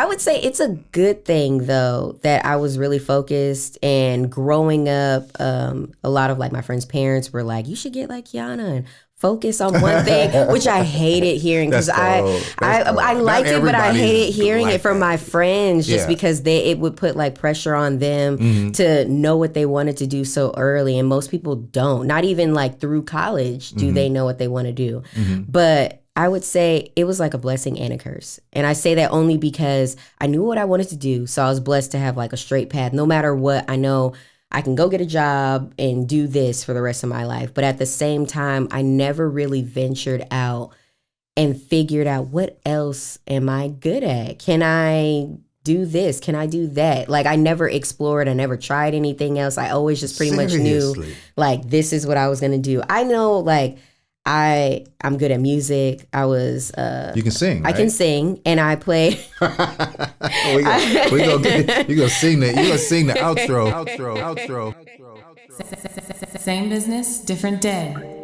I would say it's a good thing, though, that I was really focused. And growing up, a lot of like my friends' parents were like, you should get like Kiana and focus on one thing, which I hated hearing because I liked it, but I hated hearing it from my friends just because it would put like pressure on them to know what they wanted to do so early. And most people don't. Not even like through college do they know what they want to do. But I would say it was like a blessing and a curse. And I say that only because I knew what I wanted to do. So I was blessed to have like a straight path. No matter what, I know I can go get a job and do this for the rest of my life. But at the same time, I never really ventured out and figured out what else am I good at? Can I do this? Can I do that? Like I never explored. I never tried anything else. I always just pretty much knew like this is what I was going to do. I know like I'm good at music. I was you can sing. I can sing and I play. You gonna sing the outro. Same business, different day.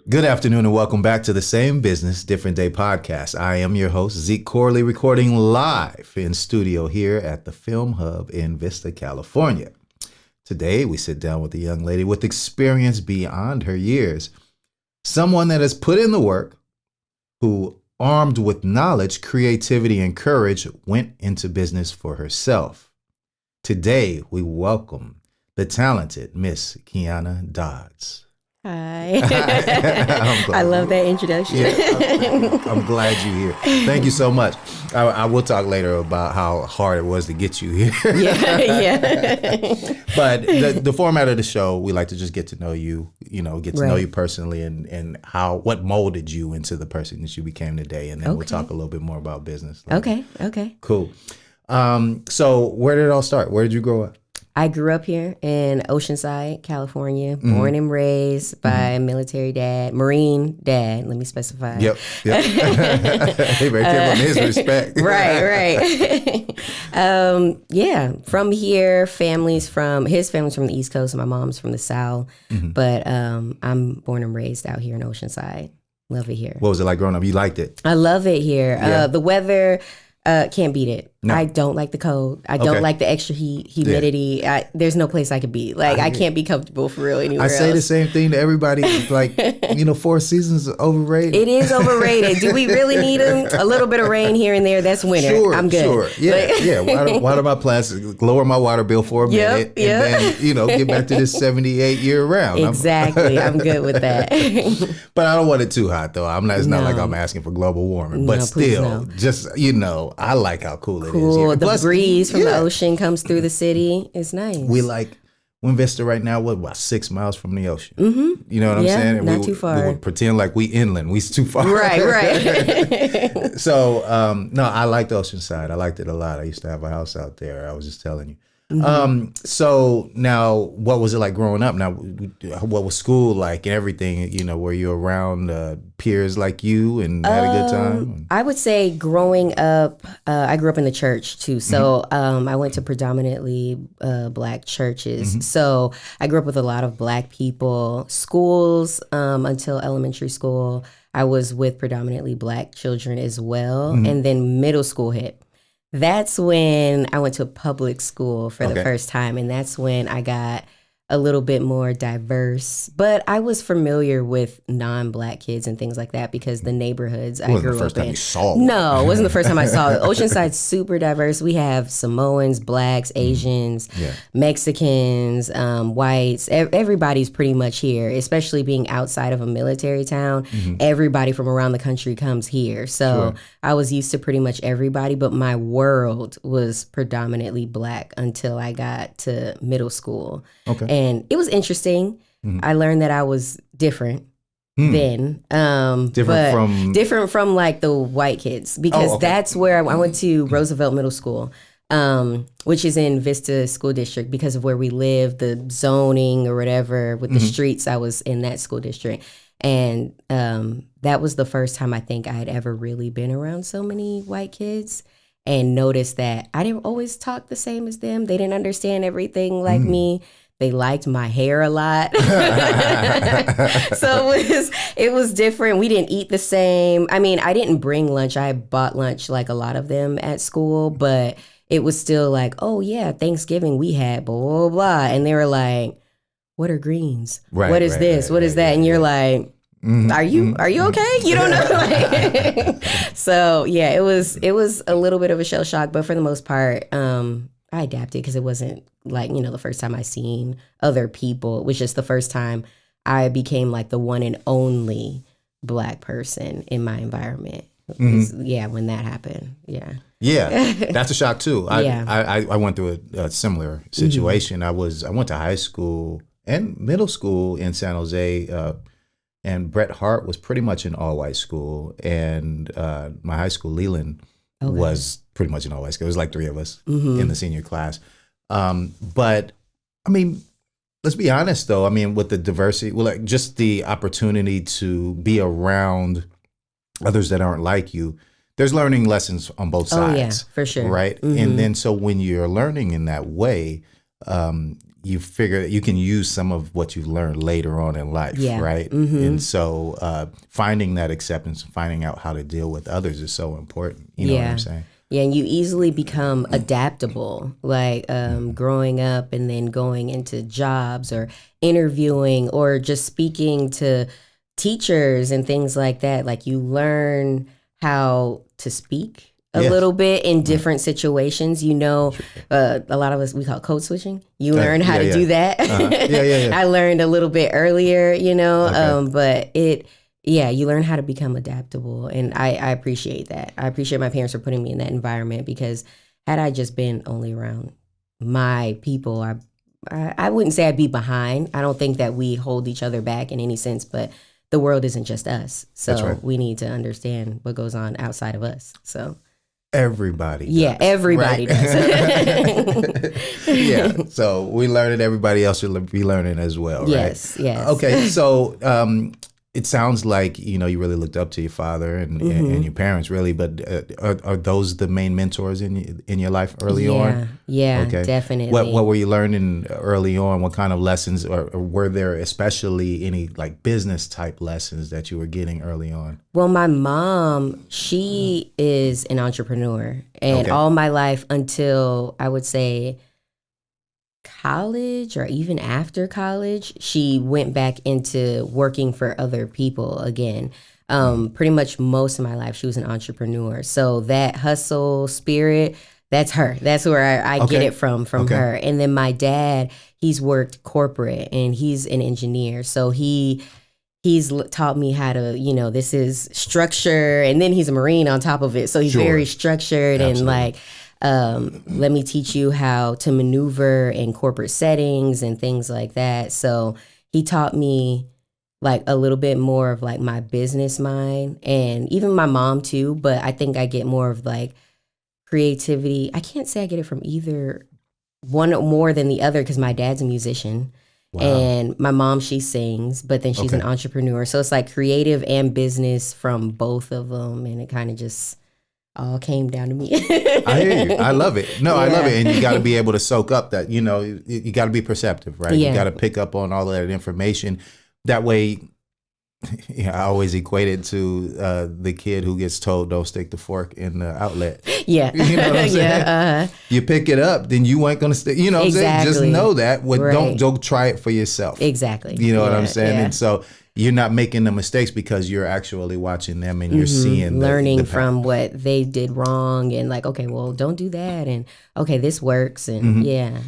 Good afternoon and welcome back to the Same Business, Different Day podcast. I am your host, Zeke Corley, recording live in studio here at the Film Hub in Vista, California. Today, we sit down with a young lady with experience beyond her years, someone that has put in the work, who, armed with knowledge, creativity, and courage, went into business for herself. Today, we welcome the talented Miss Kiana Dodds. Hi. I love that introduction. Yeah, I'm glad you're here. Thank you so much. I will talk later about how hard it was to get you here. Yeah. But the format of the show, we like to just get to know you, get to know you personally and what molded you into the person that you became today. And then we'll talk a little bit more about business. Okay. Cool. So where did it all start? Where did you grow up? I grew up here in Oceanside, California, born and raised by a military dad, Marine dad, let me specify. Yep. Hey, very careful on his respect. Right. From here, his family's from the East Coast and my mom's from the South. But I'm born and raised out here in Oceanside. Love it here. What was it like growing up? You liked it? I love it here. Yeah. The weather, can't beat it. No. I don't like the cold. I don't like the extra humidity. There's no place I could be. Like, I can't be comfortable for real anywhere else. I say the same thing to everybody. Like, 4 seasons is overrated. It is overrated. Do we really need them? A little bit of rain here and there, that's winter. Sure, I'm good. Sure. Yeah. Water my plants, lower my water bill for a minute, and then, get back to this 78 year round. Exactly. I'm good with that. But I don't want it too hot, though. It's not like I'm asking for global warming. But still, just, I like how cool it is here. The Plus, breeze from the ocean comes through the city. It's nice. We we're in Vista right now. What, about 6 miles from the ocean? Mm-hmm. You know what I'm saying? And not too far. We would pretend like we inland. We's too far. Right. So, no, I liked the Oceanside. I liked it a lot. I used to have a house out there. I was just telling you. So now, what was it like growing up? Now, what was school like and everything? Were you around peers like you and had a good time? I would say growing up, I grew up in the church too. So I went to predominantly Black churches. So I grew up with a lot of Black people. Schools until elementary school, I was with predominantly Black children as well. And then middle school hit. That's when I went to a public school for the first time. And that's when I got a little bit more diverse. But I was familiar with non-Black kids and things like that because the neighborhoods I grew up in. Wasn't the first time you saw one. No, it wasn't the first time I saw it. Oceanside's super diverse. We have Samoans, Blacks, Asians, Mexicans, whites. Everybody's pretty much here, especially being outside of a military town. Everybody from around the country comes here. So I was used to pretty much everybody, but my world was predominantly Black until I got to middle school. And it was interesting. I learned that I was different then. Different from like the white kids because that's where I went to Roosevelt Middle School. which is in Vista School District because of where we live, the zoning or whatever with the streets. I was in that school district. And that was the first time I think I had ever really been around so many white kids and noticed that I didn't always talk the same as them. They didn't understand everything like me. They liked my hair a lot. So it was different. We didn't eat the same. I mean, I didn't bring lunch. I bought lunch like a lot of them at school, but it was still like, oh yeah, Thanksgiving we had blah, blah, blah. And they were like, what are greens? Right, what is right, this? right, What is that? And you're like, are you okay? You don't know. Like, so yeah, it was a little bit of a shell shock, but for the most part, I adapted because it wasn't like, the first time I seen other people. It was just the first time I became like the one and only Black person in my environment. When that happened. Yeah. Yeah, that's a shock too. Yeah. I went through a similar situation. I went to high school and middle school in San Jose, and Bret Hart was pretty much an all-white school, and my high school, Leland, was pretty much an all-white school. It was like 3 of us in the senior class. But I mean, let's be honest though. I mean, with the diversity, like just the opportunity to be around others that aren't like you, there's learning lessons on both sides. Oh yeah, for sure. Right. And then so when you're learning in that way, you figure that you can use some of what you've learned later on in life. Yeah. Right. And so finding that acceptance, finding out how to deal with others is so important. You know what I'm saying? Yeah, and you easily become adaptable, like growing up and then going into jobs or interviewing or just speaking to teachers and things like that. Like you learn how to speak a little bit in different situations. A lot of us, we call it code switching. You learn how to do that. I learned a little bit earlier, but you learn how to become adaptable. And I appreciate that. I appreciate my parents for putting me in that environment because had I just been only around my people, I wouldn't say I'd be behind. I don't think that we hold each other back in any sense, but the world isn't just us. So we need to understand what goes on outside of us. So everybody does. Yeah, everybody does. Yeah. So we learn it. Everybody else will be learning as well, right? Yes. Okay. So it sounds like, you really looked up to your father and your parents really, but are those the main mentors in your life early on? Yeah, okay. Definitely. What were you learning early on? What kind of lessons, or were there especially any like business type lessons that you were getting early on? Well, my mom, she is an entrepreneur, and all my life until I would say college or even after college, she went back into working for other people again. Pretty much most of my life, she was an entrepreneur. So that hustle spirit, that's her. That's where I get it from her. And then my dad, he's worked corporate and he's an engineer. So he's taught me how to, this is structure. And then he's a Marine on top of it. So he's very structured. Absolutely. And like, let me teach you how to maneuver in corporate settings and things like that. So he taught me like a little bit more of like my business mind, and even my mom too. But I think I get more of like creativity. I can't say I get it from either one more than the other because my dad's a musician. Wow. And my mom, she sings, but then she's an entrepreneur. So it's like creative and business from both of them. And it kind of just all came down to me. I hear you. I love it. No, I love it. And you got to be able to soak up that, you got to be perceptive, right? You got to pick up on all of that information. That way, I always equate it to the kid who gets told, don't stick the fork in the outlet. Yeah. You know what I'm saying? You pick it up, then you ain't going to stick. You know what I'm saying? Just know that. Don't try it for yourself. Exactly. You know what I'm saying? And so you're not making the mistakes because you're actually watching them and you're seeing learning from what they did wrong and like, okay, well, don't do that. And okay, this works. And yeah.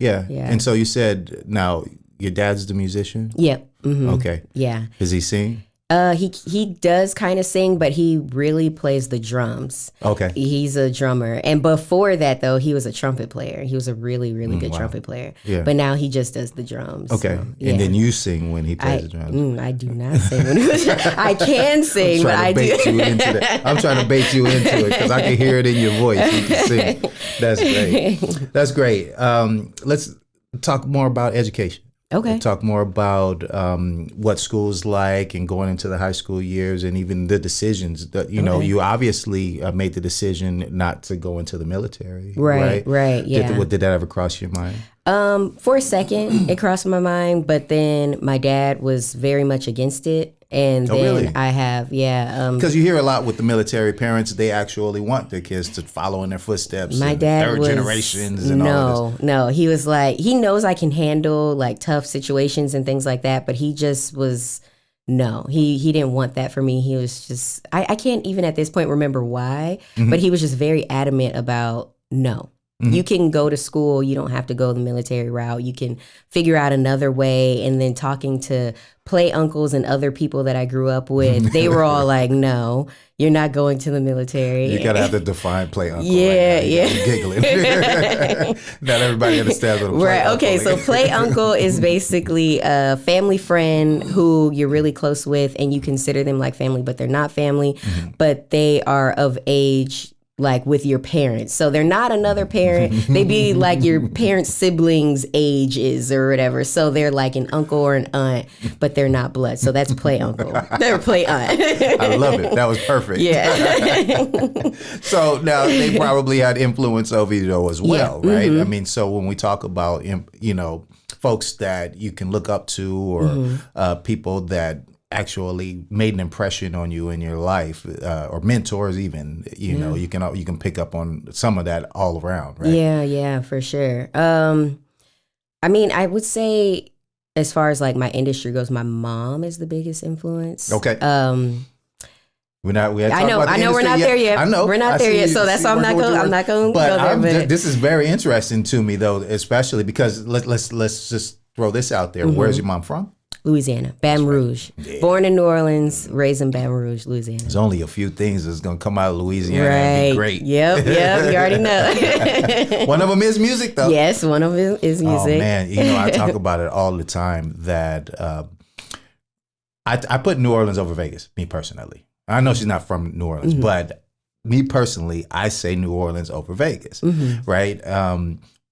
And so you said, now your dad's the musician? Yep. Okay. Yeah. Does he sing? He does kind of sing, but he really plays the drums. Okay. He's a drummer. And before that, though, he was a trumpet player. He was a really, really good trumpet player. Yeah. But now he just does the drums. Okay. So, yeah. And then you sing when he plays the drums. I do not sing. I can sing, but I do. I'm trying to bait you into it because I can hear it in your voice. You can sing. That's great. That's great. Let's talk more about education. Okay. We'll talk more about what school's like and going into the high school years and even the decisions that, know, you obviously made the decision not to go into the military. Right, yeah. Did that ever cross your mind? For a second, it crossed my mind, but then my dad was very much against it. And then really? I have, because you hear a lot with the military parents, they actually want their kids to follow in their footsteps. My dad third was, generations and all of this. No, he was like, he knows I can handle like tough situations and things like that, but he just was, no, he didn't want that for me. He was just, I can't even at this point remember why, but he was just very adamant about no. You can go to school. You don't have to go the military route. You can figure out another way. And then talking to play uncles and other people that I grew up with, they were all like, no, you're not going to the military. You gotta have to define play uncle. Yeah, right now. You're giggling. Not everybody understands what a play uncle okay, is. so play uncle is basically a family friend who you're really close with and you consider them like family, but they're not family, but they are of age like with your parents. So they're not another parent. They be like your parents' siblings' ages or whatever. So they're like an uncle or an aunt, but they're not blood. So that's play uncle. They're play aunt. I love it. That was perfect. Yeah. So now they probably had influence over you though as well, right? I mean, so when we talk about, folks that you can look up to or people that actually made an impression on you in your life, or mentors even, you can pick up on some of that all around, right? Yeah, for sure. I mean, I would say as far as like my industry goes, my mom is the biggest influence. Okay. I know we're not there yet. I know we're not there yet, so that's why I'm not going to go there. But this is very interesting to me though, especially because let's just throw this out there. Where's your mom from? Louisiana, Baton Rouge. Yeah. Born in New Orleans, raised in Baton Rouge, Louisiana. There's only a few things that's going to come out of Louisiana and be great. Yep, you already know. One of them is music, though. Yes, one of them is music. Oh, man. I talk about it all the time that I put New Orleans over Vegas, me personally. I know she's not from New Orleans, but me personally, I say New Orleans over Vegas, right?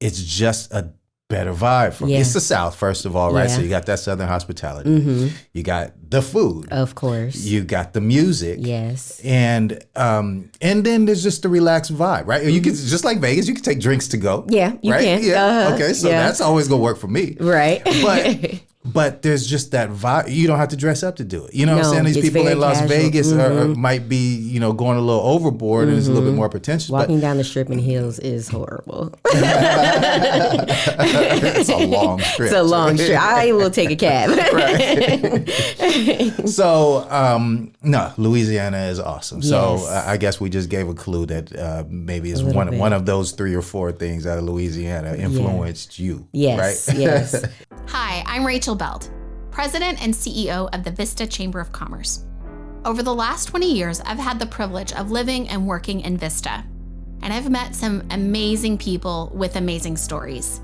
It's just a better vibe from it's the South, first of all, right? So you got that Southern hospitality. You got the food, of course. You got the music, yes, and then there's just the relaxed vibe, right? You can just like Vegas, you can take drinks to go. Yeah, you right? can. Yeah, okay, so that's always gonna work for me, right? But there's just that vibe. You don't have to dress up to do it. You know what I'm saying? These people in Las Vegas might be, going a little overboard and it's a little bit more pretentious. Walking down the strip in heels is horrible. It's a long strip. It's a long strip. I will take a cab. So, no, Louisiana is awesome. So I guess we just gave a clue that maybe it's one of those 3 or 4 things out of Louisiana influenced you. Yes, right? Yes. Hi, I'm Rachel Belt, President and CEO of the Vista Chamber of Commerce. Over the last 20 years, I've had the privilege of living and working in Vista, and I've met some amazing people with amazing stories.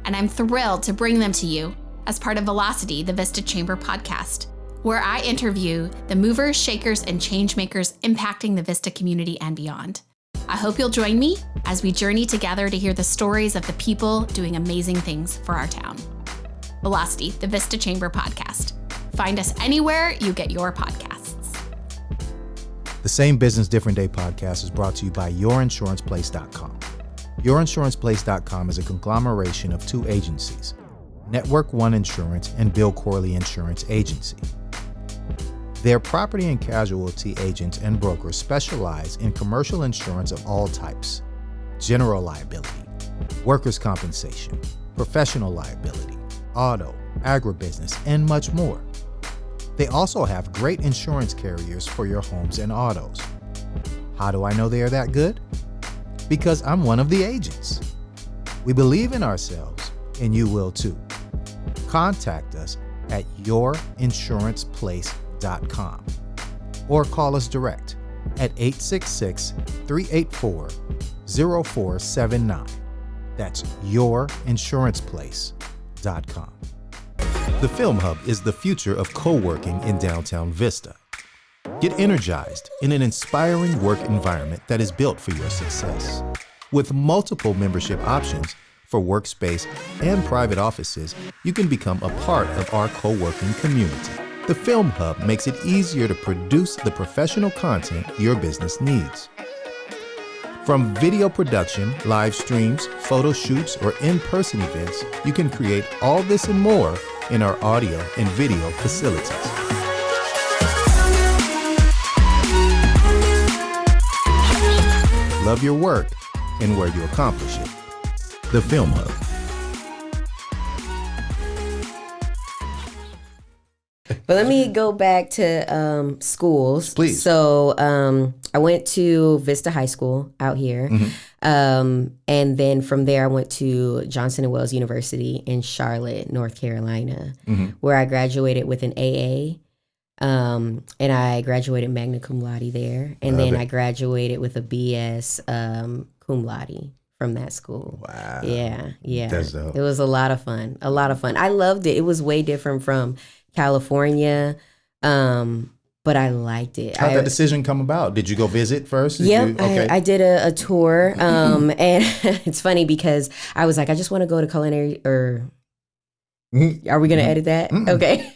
And I'm thrilled to bring them to you as part of Velocity, the Vista Chamber podcast, where I interview the movers, shakers, and change makers impacting the Vista community and beyond. I hope you'll join me as we journey together to hear the stories of the people doing amazing things for our town. Velocity, the Vista Chamber podcast. Find us anywhere you get your podcasts. The Same Business, Different Day podcast is brought to you by YourInsurancePlace.com. YourInsurancePlace.com is a conglomeration of 2 agencies, Network One Insurance and Bill Corley Insurance Agency. Their property and casualty agents and brokers specialize in commercial insurance of all types, general liability, workers' compensation, professional liability, auto, agribusiness, and much more. They also have great insurance carriers for your homes and autos. How do I know they are that good? Because I'm one of the agents. We believe in ourselves, and you will too. Contact us at yourinsuranceplace.com. yourInsurancePlace.com or call us direct at 866-384-0479. That's yourInsurancePlace.com. The Film Hub is the future of co-working in downtown Vista. Get energized in an inspiring work environment that is built for your success. With multiple membership options for workspace and private offices, you can become a part of our co-working community. The Film Hub makes it easier to produce the professional content your business needs. From video production, live streams, photo shoots, or in-person events, you can create all this and more in our audio and video facilities. Love your work and where you accomplish it. The Film Hub. But let me go back to schools. Please. So I went to Vista High School out here. And then from there, I went to Johnson & Wales University in Charlotte, North Carolina, where I graduated with an AA. And I graduated magna cum laude there. And then I graduated with a BS cum laude from that school. Wow. Yeah. That's dope. It was a lot of fun. I loved it. It was way different from California, but I liked it. How'd that decision come about? Did you go visit first? I did a tour, and it's funny because I was like, I just want to go to culinary, or are we going to edit that? Okay.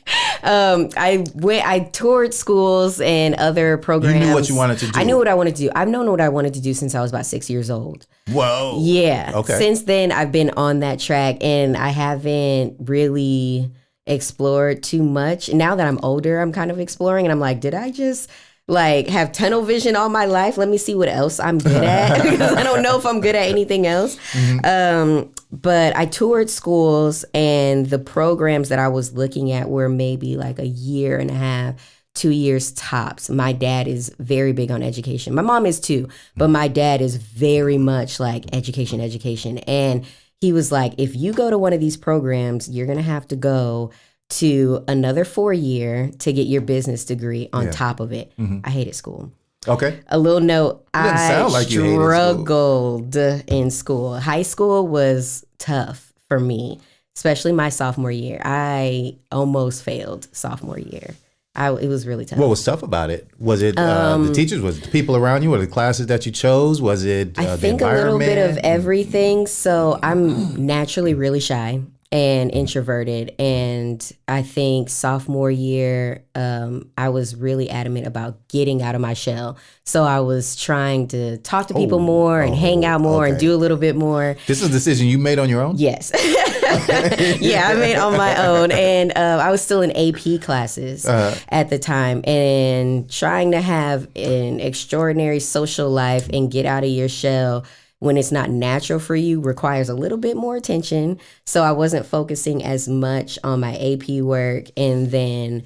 I toured schools and other programs. You knew what you wanted to do. I knew what I wanted to do. I've known what I wanted to do since I was about 6 years old. Whoa. Yeah. Okay. Since then, I've been on that track, and I haven't really explored too much. Now that I'm older, I'm kind of exploring, and I'm like, did I just have tunnel vision all my life? Let me see what else I'm good at, because I don't know if I'm good at anything else. But I toured schools, and the programs that I was looking at were maybe like a year and a half, 2 years tops. My dad is very big on education. My mom is too, but my dad is very much like education. And he was like, if you go to one of these programs, you're going to have to go to another 4-year to get your business degree on top of it. I hated school. Okay. A little note, sound like you hated school. struggled in school. High school was tough for me, especially my sophomore year. I almost failed sophomore year. It was really tough. What was tough about it? Was it the teachers? Was it the people around you? Or the classes that you chose? Was it I think a little bit of everything. So I'm naturally really shy and introverted. And I think sophomore year, I was really adamant about getting out of my shell. So I was trying to talk to people more and hang out more and do a little bit more. This is a decision you made on your own? Yes. Yeah, I made it on my own. And I was still in AP classes at the time, and trying to have an extraordinary social life and get out of your shell when it's not natural for you requires a little bit more attention. So I wasn't focusing as much on my AP work. And then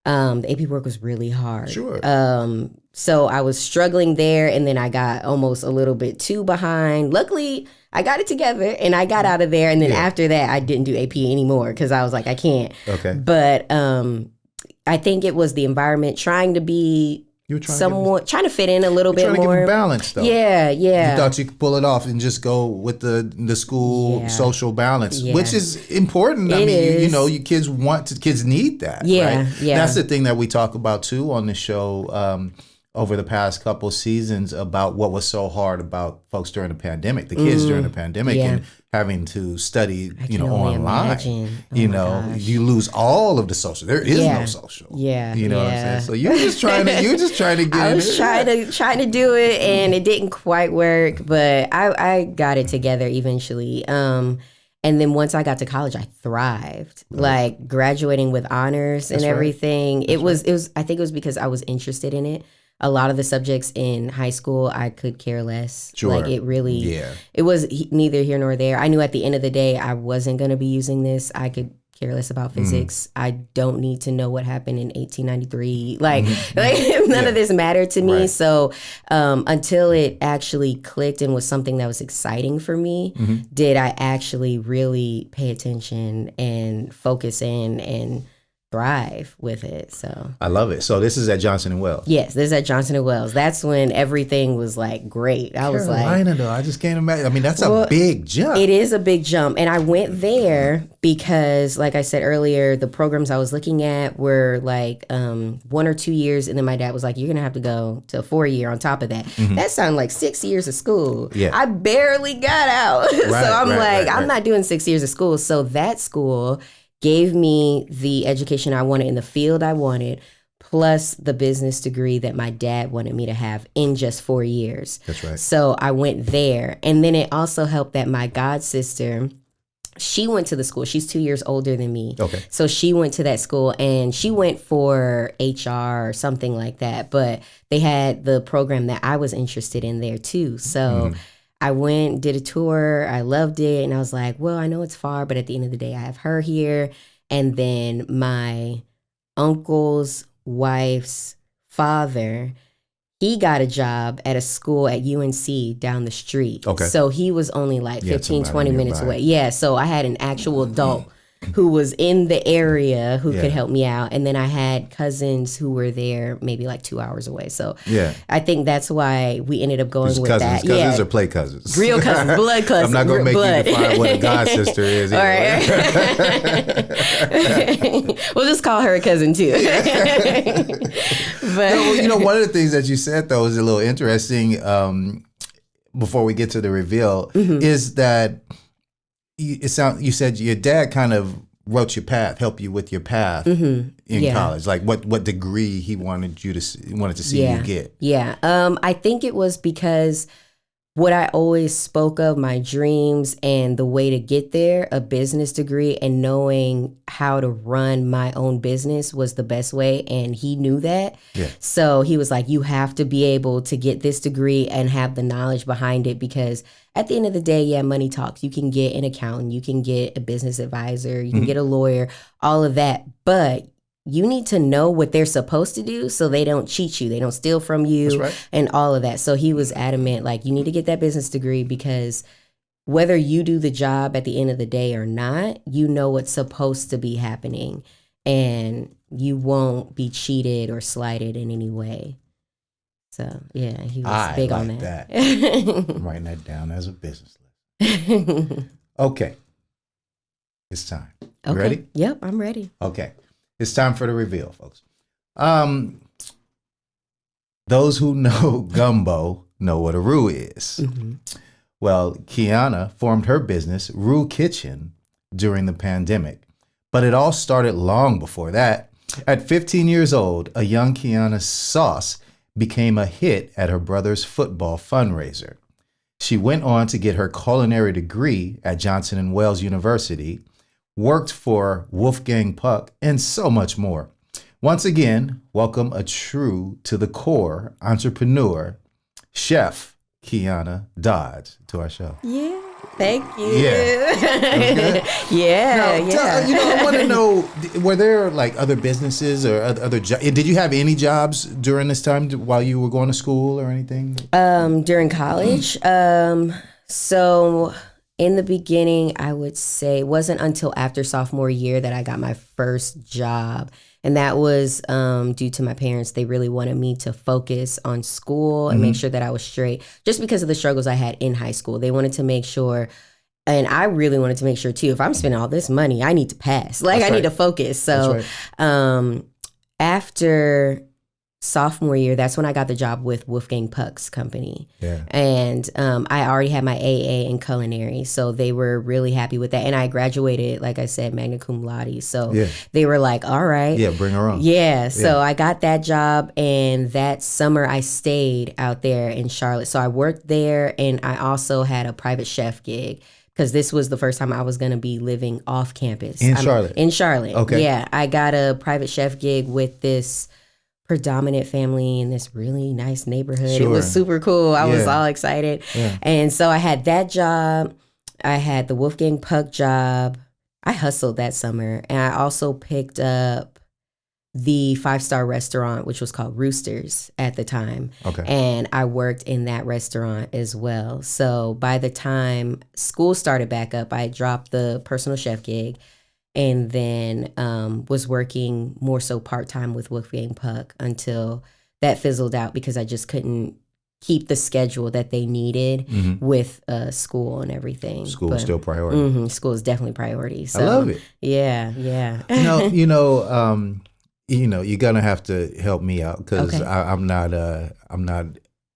the AP work was really hard. Sure. So I was struggling there, and then I got almost a little bit too behind. Luckily, I got it together and I got out of there. And then after that, I didn't do AP anymore because I was like, I can't. Okay. But I think it was the environment, trying to be trying to fit in a little bit more. Trying to give balance, though. Yeah. You thought you could pull it off and just go with the school social balance, which is important. I mean, you know, kids need that. Yeah, right? yeah. That's the thing that we talk about too on the show. Over the past couple seasons, about what was so hard about folks during the pandemic, the kids during the pandemic, and having to study, online. You lose all of the social. There is no social. Yeah, you know what I'm saying. So you're just trying to get. I was trying to do it, and it didn't quite work, but I got it together eventually. And then once I got to college, I thrived, like graduating with honors and everything. It was. I think it was because I was interested in it. A lot of the subjects in high school, I could care less. Sure. Like it really, it was neither here nor there. I knew at the end of the day, I wasn't going to be using this. I could care less about physics. I don't need to know what happened in 1893. Like none of this mattered to me. Right. So until it actually clicked and was something that was exciting for me, did I actually really pay attention and focus in and thrive with it. So I love it. So this is at Johnson and Wales. yes, this is at Johnson and Wales. That's when everything was like great. I was like, Carolina, though, I just can't imagine. I mean, that's a big jump. it is a big jump. And I went there because, like I said earlier, the programs I was looking at were like 1 or 2 years. And then my dad was like, you're going to have to go to a 4-year on top of that. That sounded like 6 years of school. Yeah. I barely got out. So I'm I'm not doing 6 years of school. So that school gave me the education I wanted in the field I wanted, plus the business degree that my dad wanted me to have in just 4 years. That's right. So I went there. And then it also helped that my god sister, she went to the school. She's 2 years older than me. Okay. So she went to that school and she went for HR or something like that. But they had the program that I was interested in there too. So I went, did a tour. I loved it. And I was like, well, I know it's far, but at the end of the day, I have her here. And then my uncle's wife's father, he got a job at a school at UNC down the street. Okay. So he was only like 15, 20 minutes nearby. away. Yeah. So I had an actual adult who was in the area who could help me out. And then I had cousins who were there maybe like 2 hours away. So I think that's why we ended up going with cousins, that. Cousins or play cousins? Real cousins, blood cousins. I'm not going to make blood. you define what a god sister is. All right. We'll just call her a cousin too. But one of the things that you said though is a little interesting. Before we get to the reveal, is that you said your dad kind of wrote your path, helped you with your path in college. Like what degree he wanted to see you get. Yeah. I think it was because what I always spoke of, my dreams and the way to get there, a business degree and knowing how to run my own business was the best way. And he knew that. Yeah. So he was like, you have to be able to get this degree and have the knowledge behind it, because at the end of the day, money talks. You can get an accountant, you can get a business advisor, you can get a lawyer, all of that. But you need to know what they're supposed to do so they don't cheat you. They don't steal from you and all of that. So he was adamant, like, you need to get that business degree, because whether you do the job at the end of the day or not, you know what's supposed to be happening and you won't be cheated or slighted in any way. So, yeah, he was big on that. I'm writing that down as a business list. Okay. It's time. You ready? Yep, I'm ready. Okay. It's time for the reveal, folks. Those who know gumbo know what a roux is. Well, Kiana formed her business, Roux Kitchen, during the pandemic. But it all started long before that. At 15 years old, a young Kiana's sauce became a hit at her brother's football fundraiser. She went on to get her culinary degree at Johnson & Wales University, worked for Wolfgang Puck, and so much more. Once again, welcome a true to the core entrepreneur, Chef Kiana Dodds, to our show. Yeah, thank you. Yeah. I want to know, were there like other businesses or other jobs? Did you have any jobs during this time while you were going to school or anything? During college? So in the beginning, I would say it wasn't until after sophomore year that I got my first job. And that was due to my parents. They really wanted me to focus on school and make sure that I was straight, just because of the struggles I had in high school. They wanted to make sure, and I really wanted to make sure too, if I'm spending all this money, I need to pass. Like, I need to focus. So after sophomore year, that's when I got the job with Wolfgang Puck's company. Yeah. And I already had my AA in culinary, so they were really happy with that. And I graduated, like I said, magna cum laude. So they were like, all right. Yeah, bring her on. Yeah. So I got that job, and that summer I stayed out there in Charlotte. So I worked there, and I also had a private chef gig, because this was the first time I was going to be living off campus. Charlotte? In Charlotte. Okay. Yeah. I got a private chef gig with this predominant family in this really nice neighborhood. Sure. It was super cool. I was all excited. Yeah. And so I had that job. I had the Wolfgang Puck job. I hustled that summer. And I also picked up the 5-star restaurant, which was called Roosters at the time. Okay. And I worked in that restaurant as well. So by the time school started back up, I dropped the personal chef gig. and then was working more so part-time with Wolfgang Puck until that fizzled out because I just couldn't keep the schedule that they needed with school and everything. School is still priority. School is definitely priority. So, I love it. Yeah, yeah. You're gonna have to help me out because Okay. I'm not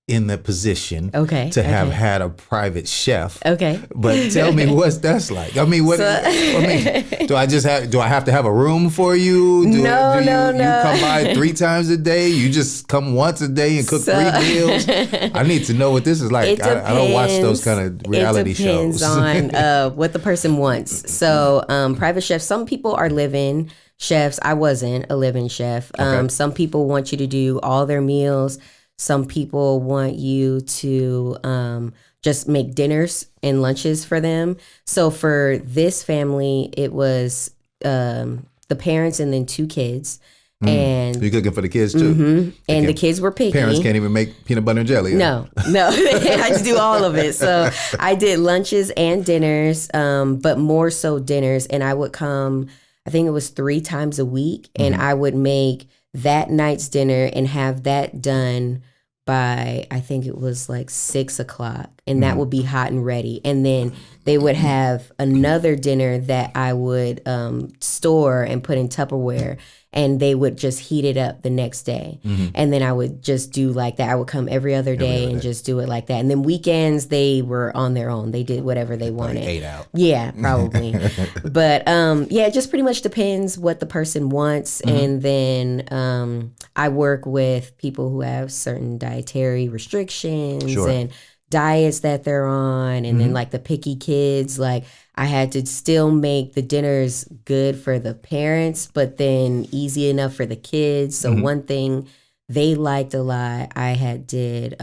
in the position Okay, to have okay. had a private chef. Okay. But tell me what's that's like. I mean, do I have to have a room for you? No. You come by 3 times a day? You just come once a day and cook 3 meals? I need to know what this is like. I don't watch those kind of reality shows. It depends on what the person wants. So private chefs, some people are live-in chefs. I wasn't a live-in chef. Okay. Some people want you to do all their meals. Some people want you to just make dinners and lunches for them. So for this family, it was the parents and then 2 kids. And You're cooking for the kids too. and the kids were picky. Parents can't even make peanut butter and jelly. No, I just do all of it. So I did lunches and dinners, but more so dinners. And I would come, I think it was 3 times a week, and I would make that night's dinner and have that done by, I think it was like 6 o'clock, and that would be hot and ready. And then they would have another dinner that I would store and put in Tupperware, and they would just heat it up the next day. And then I would just do like that. I would come every other day and just do it like that. And then weekends, they were on their own. They did whatever they wanted. Ate out. Yeah, probably. But it just pretty much depends what the person wants. And then I work with people who have certain dietary restrictions and diets that they're on. And then like the picky kids, like I had to still make the dinners good for the parents, but then easy enough for the kids. So one thing they liked a lot, I had did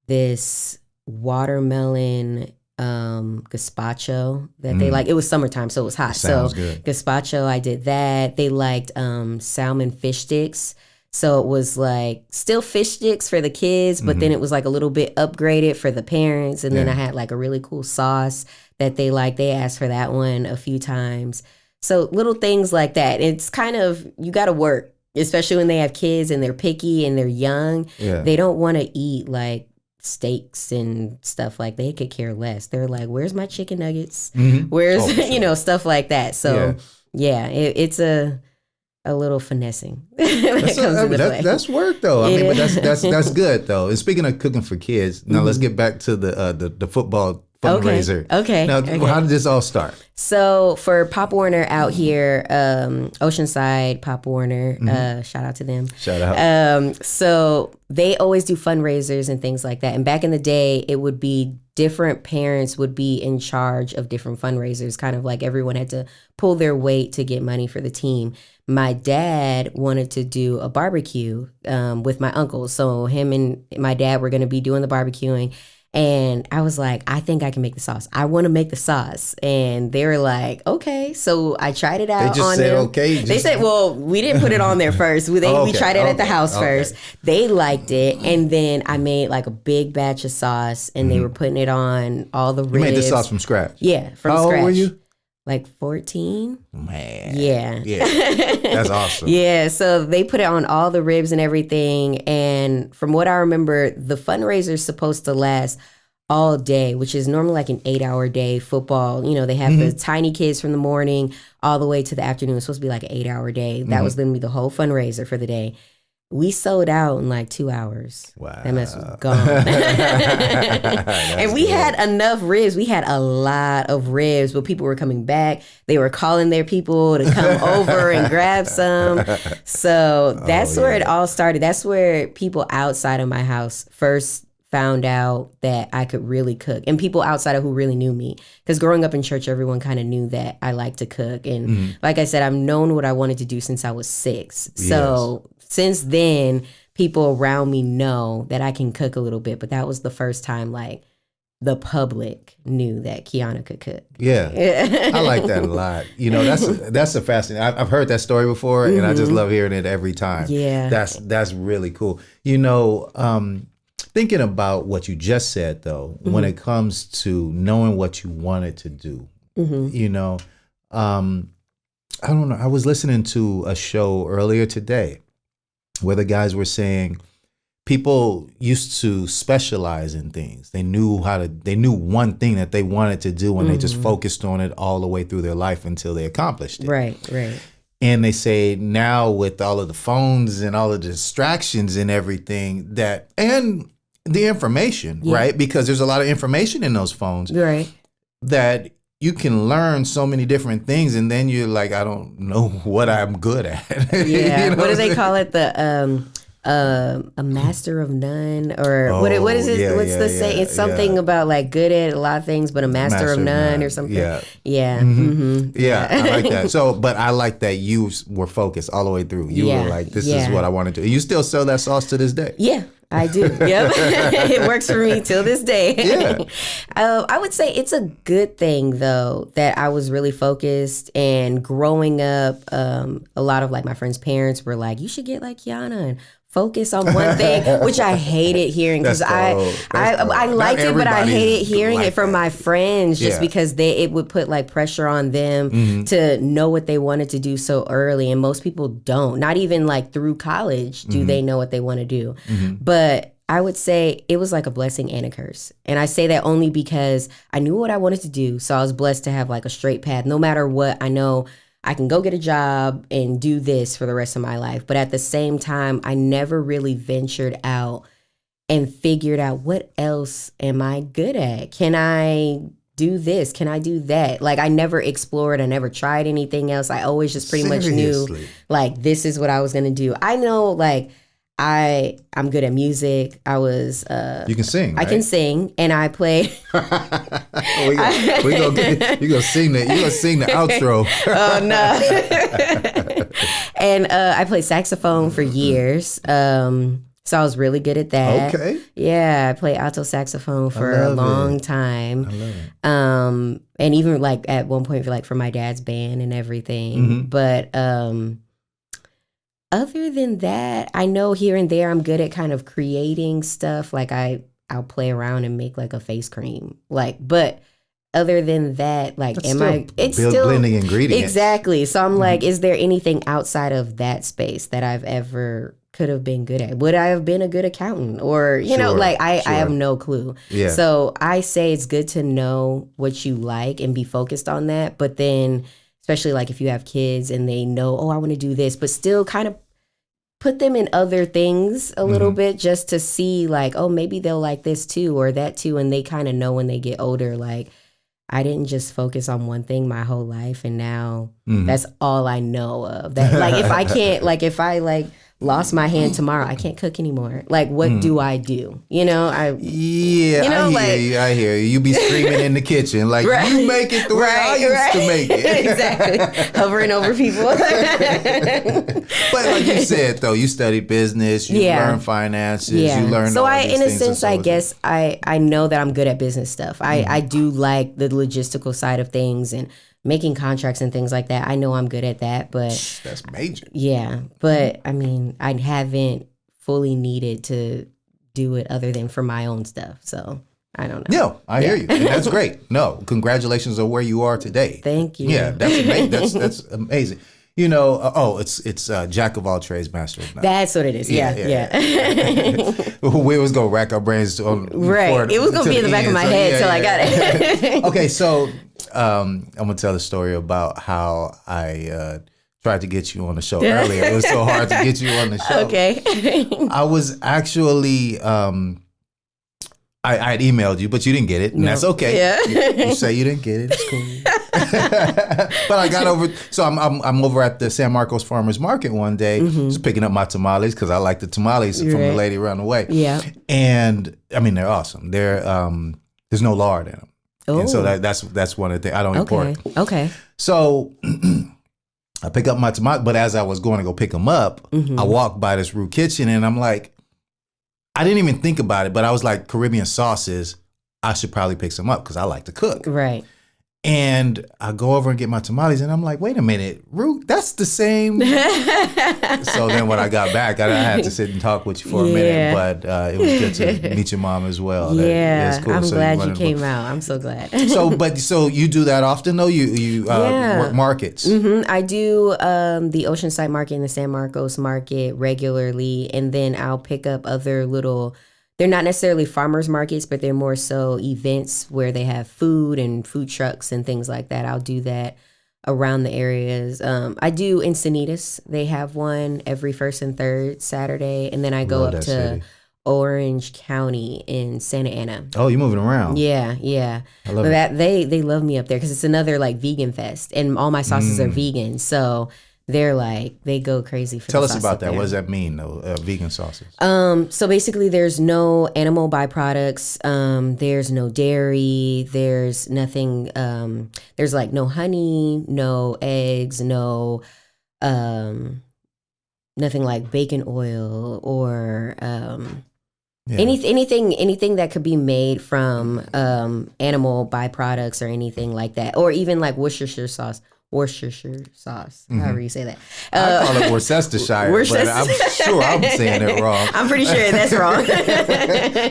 this watermelon gazpacho that they like. It was summertime, so it was hot. Sounds so good. Gazpacho, I did that. They liked salmon fish sticks. So it was like still fish sticks for the kids, but then it was like a little bit upgraded for the parents. And then I had like a really cool sauce that they liked. They asked for that one a few times. So little things like that. It's kind of, you got to work, especially when they have kids and they're picky and they're young. Yeah. They don't want to eat like steaks and stuff like they could care less. They're like, where's my chicken nuggets? Where's, for sure. stuff like that. So it's a little finessing. That's work though. I mean, but that's good though. And speaking of cooking for kids, now let's get back to the football fundraiser. Okay. Now, how did this all start? So for Pop Warner out here, Oceanside Pop Warner, shout out to them. Shout out. So they always do fundraisers and things like that. And back in the day, it would be different parents would be in charge of different fundraisers, kind of like everyone had to pull their weight to get money for the team. My dad wanted to do a barbecue with my uncle. So him and my dad were going to be doing the barbecuing. And I was like, I think I can make the sauce. I want to make the sauce. And they were like, okay. So I tried it out. They just on said, them. okay. They said, well, we didn't put it on there first. We tried it at the house first. They liked it. And then I made like a big batch of sauce, and they were putting it on all the ribs. You made the sauce from scratch? Yeah, from How scratch. old were you? Like 14. Man. Yeah. That's awesome. Yeah, so they put it on all the ribs and everything. And from what I remember, the fundraiser is supposed to last all day, which is normally like an 8-hour day. Football, they have the tiny kids from the morning all the way to the afternoon. It's supposed to be like an 8-hour day. That was going to be the whole fundraiser for the day. We sold out in like 2 hours. Wow. That mess was gone. And we had enough ribs. We had a lot of ribs, but people were coming back. They were calling their people to come over and grab some. So that's where it all started. That's where people outside of my house first found out that I could really cook, and people outside of who really knew me. Because growing up in church, everyone kind of knew that I like to cook. And like I said, I've known what I wanted to do since I was 6. So since then, people around me know that I can cook a little bit. But that was the first time like the public knew that Kiana could cook. Yeah. I like that a lot. That's a fascinating. I've heard that story before, and I just love hearing it every time. Yeah. That's really cool. Thinking about what you just said, though, when it comes to knowing what you wanted to do, I don't know. I was listening to a show earlier today where the guys were saying people used to specialize in things. They knew one thing that they wanted to do, and they just focused on it all the way through their life until they accomplished it. Right. And they say now with all of the phones and all of the distractions and everything and the information, right? Because there's a lot of information in those phones, Right. that you can learn so many different things, and then you're like, I don't know what I'm good at. Yeah. You know What do they call it? A master of none, or what is it? yeah, What's the say? It's something about like good at a lot of things, but a master of none or something. Yeah. Yeah. Yeah, I like that. So, but I like that you were focused all the way through. You were like, this is what I want to do. You still sell that sauce to this day? Yeah, I do. Yep. It works for me till this day. Yeah. I would say it's a good thing though that I was really focused, and growing up, a lot of like my friends' parents were like, you should get like Yana and focus on one thing, which I hated hearing because I liked it, but I hated hearing it from my friends just because it would put like pressure on them to know what they wanted to do so early. And most people don't, not even like through college, do they know what they want to do. But I would say it was like a blessing and a curse. And I say that only because I knew what I wanted to do. So I was blessed to have like a straight path. No matter what, I know I can go get a job and do this for the rest of my life. But at the same time, I never really ventured out and figured out what else am I good at? Can I do this? Can I do that? Like I never explored. I never tried anything else. I always just pretty much knew like this is what I was going to do. I know like I'm good at music. I was you can sing, right? I can sing, and I play. You're gonna sing the outro. Oh no. And I played saxophone for years. So I was really good at that. Okay. Yeah, I played alto saxophone for a long time. I love it. And even like at one point like for my dad's band and everything. But other than that, I know here and there I'm good at kind of creating stuff. Like I'll play around and make like a face cream. Like, but other than that, like, it's still blending ingredients. Exactly. So I'm like, is there anything outside of that space that I've ever could have been good at? Would I have been a good accountant? Or, you know, like I have no clue. Yeah. So I say it's good to know what you like and be focused on that. But then, especially like if you have kids and they know, oh, I want to do this, but still kind of put them in other things a little bit just to see like, oh, maybe they'll like this too or that too. And they kind of know when they get older, like, I didn't just focus on one thing my whole life, and now that's all I know of. That like if I lost my hand tomorrow, I can't cook anymore. Like, what do I do? You know, I hear you. You be screaming in the kitchen like you make it the way I used to make it. Exactly, hovering over people. But like you said, though, you studied business, you learned finances, you learned. So in a sense, I guess I know that I'm good at business stuff. I do like the logistical side of things and making contracts and things like that. I know I'm good at that, but that's major. Yeah, but I mean, I haven't fully needed to do it other than for my own stuff. So I don't know. No, I hear you, and that's great. No, congratulations on where you are today. Thank you. Yeah, that's amazing. That's amazing. You know, it's jack of all trades, master of none. That's what it is. Yeah. We was gonna rack our brains on it was gonna be in the back of my head till I got it. Okay, so I'm gonna tell the story about how I tried to get you on the show earlier. It was so hard to get you on the show. Okay. I was actually I had emailed you, but you didn't get it, and that's okay. Yeah. You say you didn't get it. It's cool. But I got over. So I'm over at the San Marcos Farmers Market one day, just picking up my tamales because I like the tamales from the lady around the way. Yeah. And I mean, they're awesome. They're there's no lard in them. Oh. And so that's one of the things. I don't eat pork. Okay. So I pick up my tomato, but as I was going to go pick them up, I walked by this Roux Kitchen, and I'm like, I didn't even think about it, but I was like, Caribbean sauces, I should probably pick some up because I like to cook. Right. And I go over and get my tamales, and I'm like, wait a minute, Root, that's the same. So then when I got back, I had to sit and talk with you for a minute, but it was good to meet your mom as well. Yeah, cool. I'm so glad you came out. I'm so glad. So you do that often though? You work markets? Mm-hmm. I do the Oceanside Market and the San Marcos Market regularly, and then I'll pick up other little. They're not necessarily farmers markets, but they're more so events where they have food and food trucks and things like that. I'll do that around the areas. I do Encinitas. They have one every first and third Saturday. And then I go up to city. Orange County in Santa Ana. Oh, you're moving around. Yeah. I love that. They love me up there because it's another like vegan fest. And all my sauces are vegan. So they're like, they go crazy for Tell the us sauce about up that. there. What does that mean, though, vegan sauces? So basically there's no animal byproducts. There's no dairy. There's nothing. There's like no honey, no eggs, no nothing like bacon oil or anything that could be made from animal byproducts or anything like that. Or even like Worcestershire sauce, however you say that. I call it Worcestershire, but I'm sure I'm saying it wrong. I'm pretty sure that's wrong.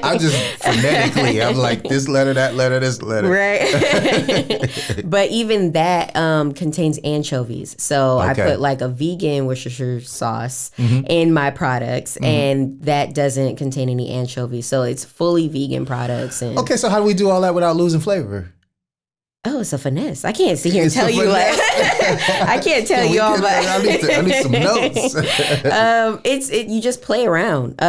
I'm just phonetically, I'm like this letter, that letter, this letter. Right. But even that contains anchovies. So I put like a vegan Worcestershire sauce in my products, and that doesn't contain any anchovies. So it's fully vegan products. And okay, so how do we do all that without losing flavor? Oh, it's a finesse. I can't sit here and tell you like I can't tell you all about. I need some notes. You just play around.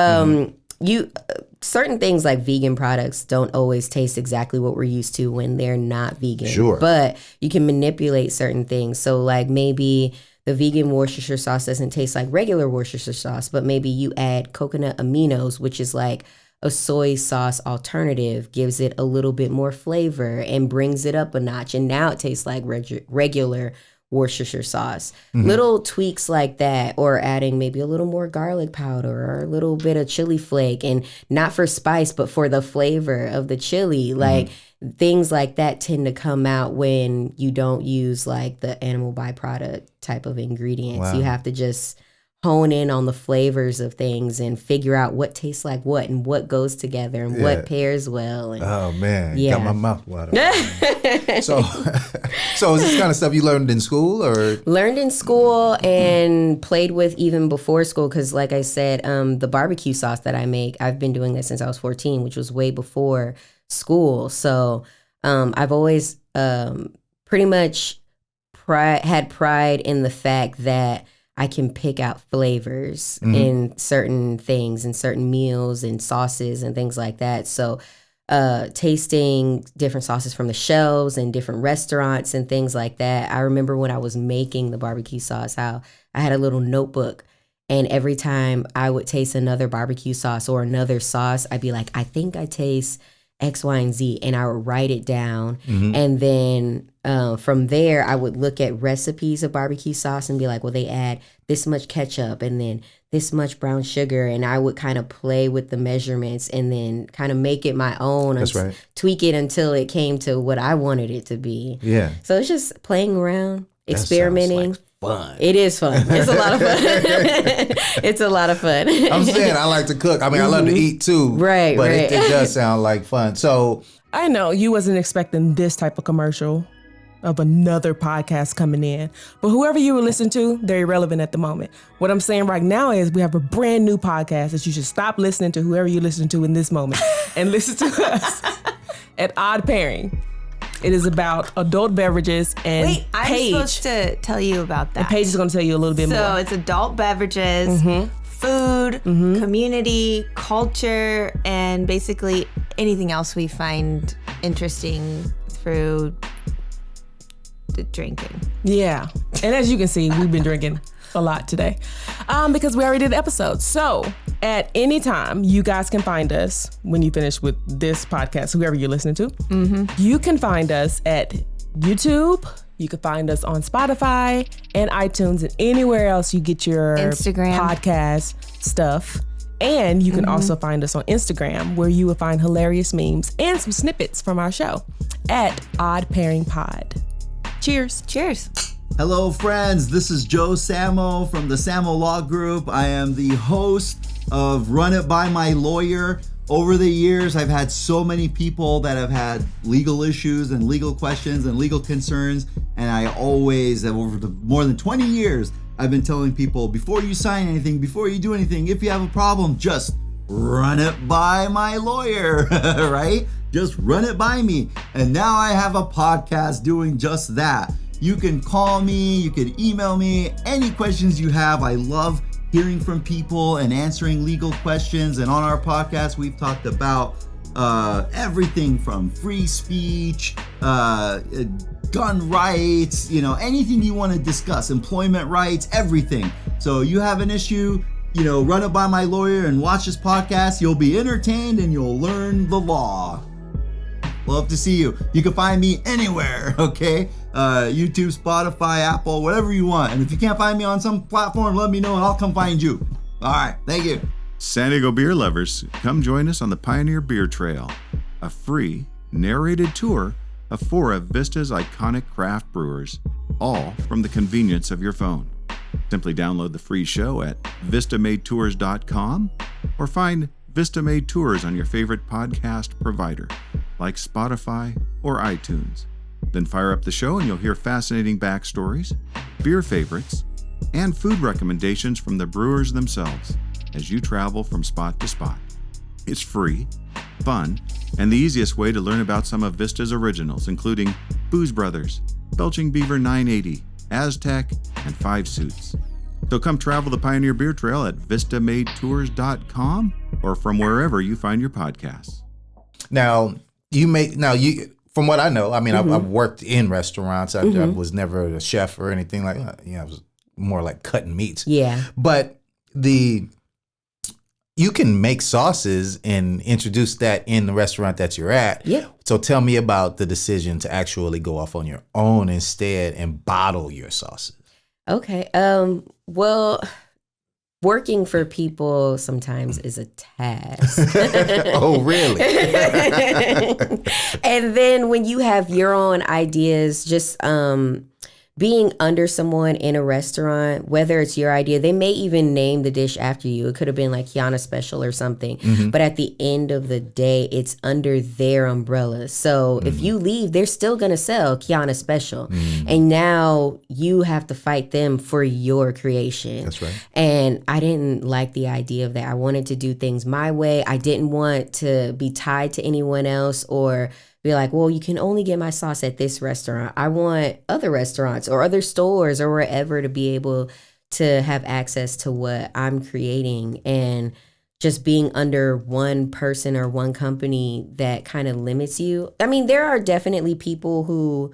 Certain things like vegan products don't always taste exactly what we're used to when they're not vegan. Sure. But you can manipulate certain things. So like maybe the vegan Worcestershire sauce doesn't taste like regular Worcestershire sauce, but maybe you add coconut aminos, which is like a soy sauce alternative, gives it a little bit more flavor and brings it up a notch. And now it tastes like regular Worcestershire sauce. Little tweaks like that, or adding maybe a little more garlic powder or a little bit of chili flake, and not for spice, but for the flavor of the chili. Like things like that tend to come out when you don't use like the animal byproduct type of ingredients. Wow. You have to just hone in on the flavors of things and figure out what tastes like what and what goes together and what pairs well. And, oh man, got my mouth watering. So is this kind of stuff you learned in school or? Learned in school and played with even before school, because like I said, the barbecue sauce that I make, I've been doing that since I was 14, which was way before school. So I've always pretty much had pride in the fact that I can pick out flavors in certain things and certain meals and sauces and things like that. So tasting different sauces from the shelves and different restaurants and things like that. I remember when I was making the barbecue sauce, how I had a little notebook, and every time I would taste another barbecue sauce or another sauce, I'd be like, I think I taste X, Y, and Z, and I would write it down. And then from there, I would look at recipes of barbecue sauce and be like, well, they add this much ketchup and then this much brown sugar. And I would kind of play with the measurements and then kind of make it my own. That's right. Tweak it until it came to what I wanted it to be. Yeah. So it's just playing around, experimenting. That sounds like fun. It is fun. It's a lot of fun. It's a lot of fun. I'm saying I like to cook. I mean, I love to eat too. Right, but right. It does sound like fun. So I know you wasn't expecting this type of commercial of another podcast coming in, but whoever you were listening to, they're irrelevant at the moment. What I'm saying right now is we have a brand new podcast that you should stop listening to whoever you listen to in this moment and listen to us at Odd Pairing. It is about adult beverages and Wait, I'm Paige. supposed to tell you about that. And Paige is going to tell you a little bit more. So it's adult beverages, food, community, culture, and basically anything else we find interesting through the drinking. Yeah. And as you can see, we've been drinking a lot today because we already did the episode. So at any time, you guys can find us when you finish with this podcast, whoever you're listening to. You can find us at YouTube. You can find us on Spotify and iTunes and anywhere else you get your Instagram podcast stuff. And you can also find us on Instagram, where you will find hilarious memes and some snippets from our show at Odd Pairing Pod. Cheers. Cheers. Hello, friends. This is Joe Samo from the Samo Law Group. I am the host of Run It By My Lawyer. Over the years, I've had so many people that have had legal issues and legal questions and legal concerns. And I always, over the more than 20 years, I've been telling people, before you sign anything, before you do anything, if you have a problem, just run it by my lawyer, right? Just run it by me. And now I have a podcast doing just that. You can call me, you can email me, any questions you have. I love hearing from people and answering legal questions. And on our podcast, we've talked about everything from free speech, gun rights, anything you want to discuss, employment rights, everything. So you have an issue, run it by my lawyer and watch this podcast. You'll be entertained and you'll learn the law. Love to see you. You can find me anywhere, okay? YouTube, Spotify, Apple, whatever you want. And if you can't find me on some platform, let me know and I'll come find you. All right, thank you. San Diego beer lovers, come join us on the Pioneer Beer Trail, a free, narrated tour of 4 of Vista's iconic craft brewers, all from the convenience of your phone. Simply download the free show at vistamadetours.com or find Vista Made Tours on your favorite podcast provider, like Spotify or iTunes. Then fire up the show and you'll hear fascinating backstories, beer favorites, and food recommendations from the brewers themselves as you travel from spot to spot. It's free, fun, and the easiest way to learn about some of Vista's originals, including Booze Brothers, Belching Beaver 980, Aztec, and 5 Suits. So come travel the Pioneer Beer Trail at vistamadetours.com or from wherever you find your podcasts. Now, from what I know, I mean, I've worked in restaurants. I was never a chef or anything like that. I was more like cutting meats. Yeah. But you can make sauces and introduce that in the restaurant that you're at. Yeah. So tell me about the decision to actually go off on your own instead and bottle your sauces. Okay. Well, working for people sometimes is a task. Oh, really? And then when you have your own ideas, just being under someone in a restaurant, whether it's your idea, they may even name the dish after you. It could have been like Kiana Special or something. But at the end of the day, it's under their umbrella. So if you leave, they're still going to sell Kiana Special. And now you have to fight them for your creation. That's right. And I didn't like the idea of that. I wanted to do things my way. I didn't want to be tied to anyone else or be like, well, you can only get my sauce at this restaurant. I want other restaurants or other stores or wherever to be able to have access to what I'm creating. And just being under one person or one company that kind of limits you. I mean, there are definitely people who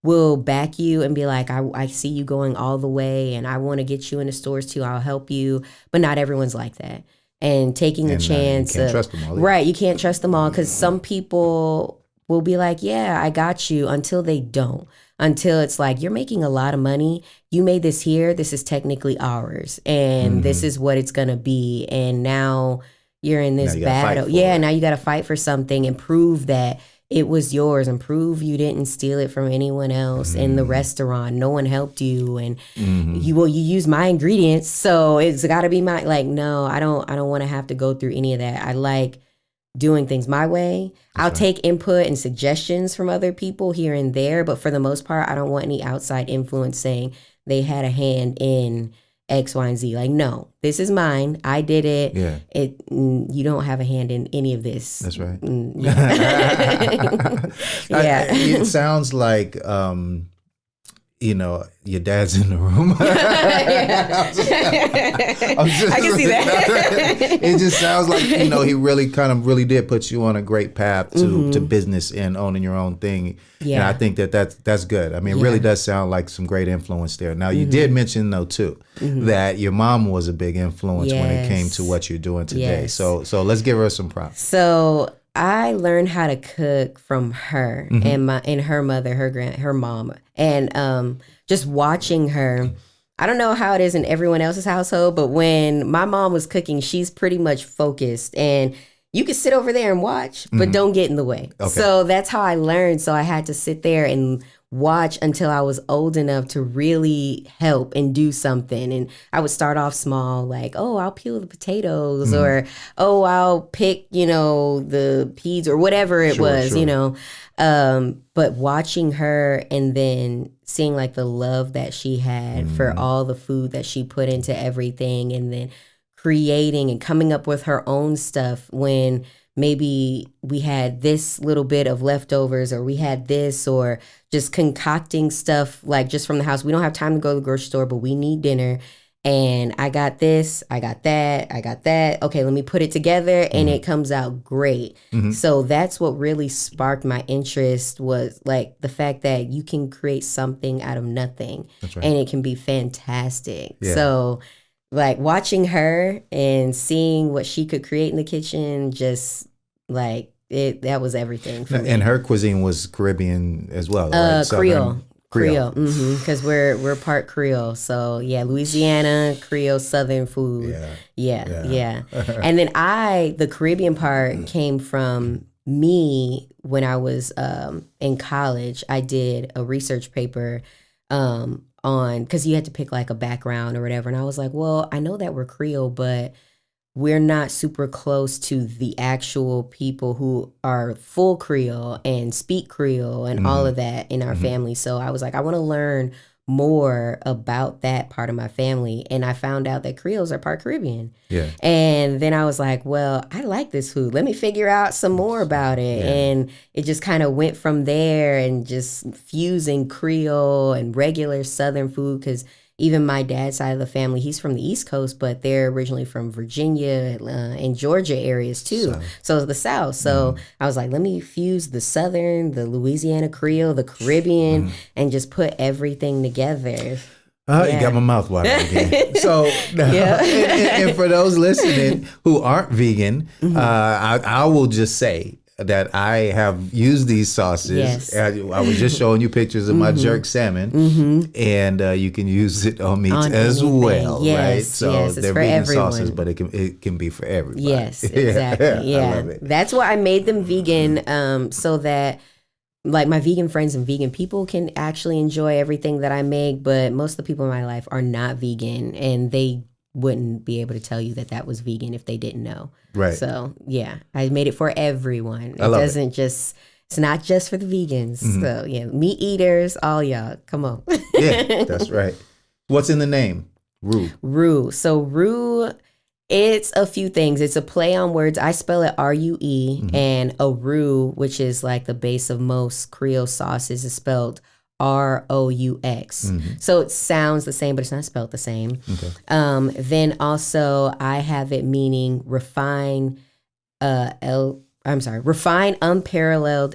will back you and be like, I see you going all the way and I want to get you in the stores too. I'll help you. But not everyone's like that. And taking the chance. You can't trust them all. Right. You can't trust them all because some people will be like, yeah, I got you, until they don't. Until it's like, you're making a lot of money. You made this here. This is technically ours. And this is what it's going to be. And now you're in this battle. Yeah, now you got to fight for something and prove that it was yours and prove you didn't steal it from anyone else in the restaurant. No one helped you. And you use my ingredients. So it's got to be my, like, no, I don't want to have to go through any of that. I like doing things my way. I'll take input and suggestions from other people here and there, but for the most part, I don't want any outside influence saying they had a hand in X, Y, and Z. Like, no, this is mine. I did it. Yeah. You don't have a hand in any of this. That's right. Yeah. It sounds like, your dad's in the room. I can see that. It just sounds like, he really did put you on a great path to business and owning your own thing. Yeah. And I think that's good. I mean, it really does sound like some great influence there. Now, you did mention, though, too, that your mom was a big influence when it came to what you're doing today. Yes. So let's give her some props. So I learned how to cook from her and her mother, her mom, and just watching her, I don't know how it is in everyone else's household, but when my mom was cooking, she's pretty much focused, and you can sit over there and watch, but don't get in the way. Okay. So that's how I learned. So I had to sit there and watch until I was old enough to really help and do something. And I would start off small, like, oh, I'll peel the potatoes, or, oh, I'll pick, the peas, or whatever it was, but watching her and then seeing like the love that she had for all the food that she put into everything, and then creating and coming up with her own stuff when maybe we had this little bit of leftovers, or we had this, or just concocting stuff like just from the house. We don't have time to go to the grocery store, but we need dinner. And I got this, I got that, I got that. Okay, let me put it together, and it comes out great. So that's what really sparked my interest, was like the fact that you can create something out of nothing, and it can be fantastic. Yeah. So like watching her and seeing what she could create in the kitchen, just like that was everything for me. And her cuisine was Caribbean as well, right? Creole. Because we're part Creole. So yeah, Louisiana, Creole, Southern food. Yeah. And then the Caribbean part came from me when I was in college. I did a research paper on, because you had to pick like a background or whatever. And I was like, well, I know that we're Creole, but we're not super close to the actual people who are full Creole and speak Creole and all of that in our family. So I was like, I want to learn more about that part of my family. And I found out that Creoles are part Caribbean. Yeah. And then I was like, well, I like this food. Let me figure out some more about it. Yeah. And it just kind of went from there, and just fusing Creole and regular Southern food, because even my dad's side of the family, he's from the East Coast, but they're originally from Virginia and Georgia areas too. So the South. So I was like, let me fuse the Southern, the Louisiana Creole, the Caribbean, and just put everything together. You got my mouth watering again. So, and for those listening who aren't vegan, I will just say that I have used these sauces. Yes. I was just showing you pictures of my jerk salmon, and you can use it on meats as anything. well, Yes, right? So yes, it's they're for vegan everyone. sauces, but it can be for everybody. Yes, exactly. I love it. That's why I made them vegan, so that like my vegan friends and vegan people can actually enjoy everything that I make. But most of the people in my life are not vegan, and they wouldn't be able to tell you that was vegan if they didn't know. Right. So yeah, I made it for everyone. I love it's not just for the vegans. So yeah, meat eaters, all y'all, come on. Yeah, that's right. What's in the name? Rue. So Rue, it's a few things. It's a play on words. I spell it R-U-E, and a roux, which is like the base of most Creole sauces, is spelled R-O-U-X. So it sounds the same, but it's not spelled the same. Okay. Then also I have it meaning refined unparalleled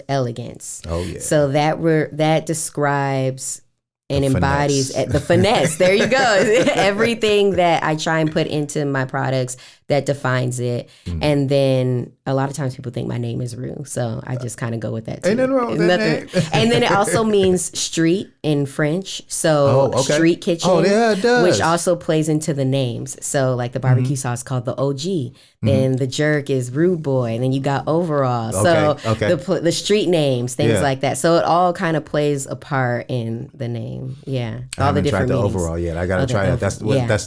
elegance. Oh yeah. So that describes and The embodies finesse. the finesse. There you go. Everything that I try and put into my products that defines it. And then a lot of times people think my name is Rue, so I just kind of go with that too. Ain't nothing wrong with that name. And then it also means street in French. So street kitchen. Oh, yeah, it does. Which also plays into the names. So like the barbecue sauce called the OG. Then the jerk is Rude Boy. And then you got Overall. So the street names, things like that. So it all kind of plays a part in the name. Yeah. I All the haven't different tried the meanings. Overall yet. I got to try that. That's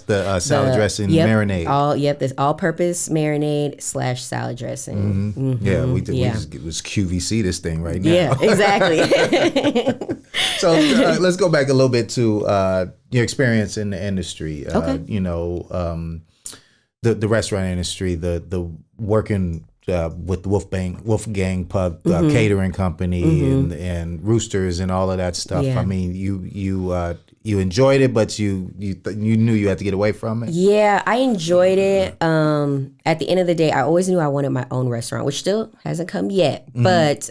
the salad dressing marinade. This all-purpose marinade / salad dressing. Yeah, we did. Yeah. It was QVC this thing right now. Yeah, exactly. So let's go back a little bit to your experience in the industry. Okay. The restaurant industry, the working with Wolfgang Pub catering company and Roosters and all of that stuff. Yeah. I mean, you enjoyed it, but you knew you had to get away from it. Yeah, I enjoyed it. At the end of the day, I always knew I wanted my own restaurant, which still hasn't come yet. But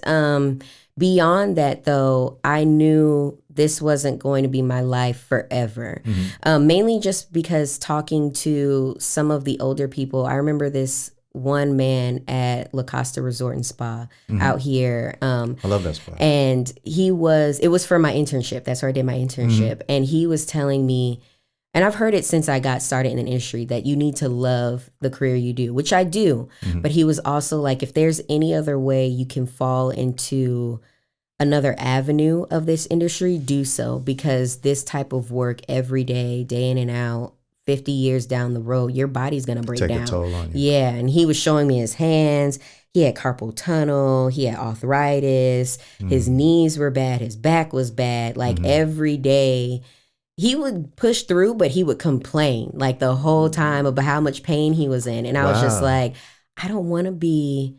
beyond that, though, I knew this wasn't going to be my life forever. Mainly just because talking to some of the older people, I remember this one man at La Costa Resort and Spa out here. I love that spot. And it was for my internship. That's where I did my internship. And he was telling me, and I've heard it since I got started in the industry, that you need to love the career you do, which I do. But he was also like, if there's any other way you can fall into another avenue of this industry, do so, because this type of work every day, day in and out, 50 years down the road, your body's going to break down. Take a toll on you. Yeah. And he was showing me his hands. He had carpal tunnel. He had arthritis. His knees were bad. His back was bad. Like every day he would push through, but he would complain like the whole time about how much pain he was in. And I was just like, I don't want to be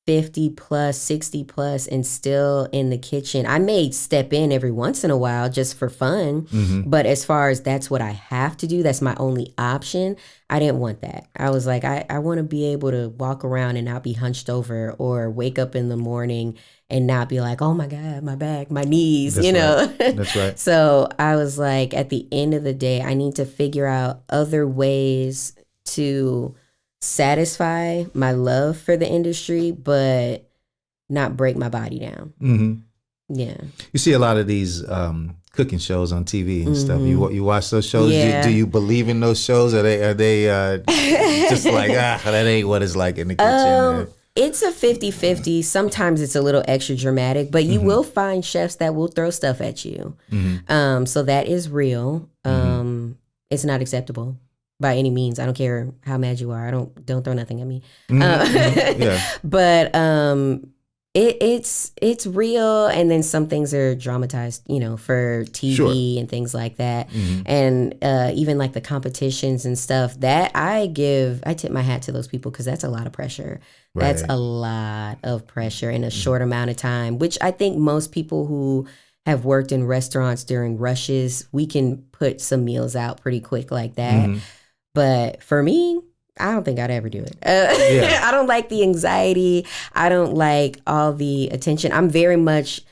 50 plus, 60 plus, and still in the kitchen. I may step in every once in a while just for fun. But as far as that's what I have to do, that's my only option, I didn't want that. I was like, I want to be able to walk around and not be hunched over, or wake up in the morning and not be like, oh my God, my back, my knees, That's you know? right. That's right. So I was like, at the end of the day, I need to figure out other ways to satisfy my love for the industry, but not break my body down. Yeah. You see a lot of these cooking shows on TV and stuff. You watch those shows? Yeah. Do you believe in those shows? Are they just like, that ain't what it's like in the kitchen? It's a 50-50. Sometimes it's a little extra dramatic, but you will find chefs that will throw stuff at you. So that is real. It's not acceptable by any means. I don't care how mad you are. Don't throw nothing at me. But it's real, and then some things are dramatized, for TV and things like that. And even like the competitions and stuff, that I tip my hat to those people, because that's a lot of pressure. That's a lot of pressure in a short amount of time, which I think most people who have worked in restaurants during rushes, we can put some meals out pretty quick like that. But for me, I don't think I'd ever do it. I don't like the anxiety. I don't like all the attention. I'm very much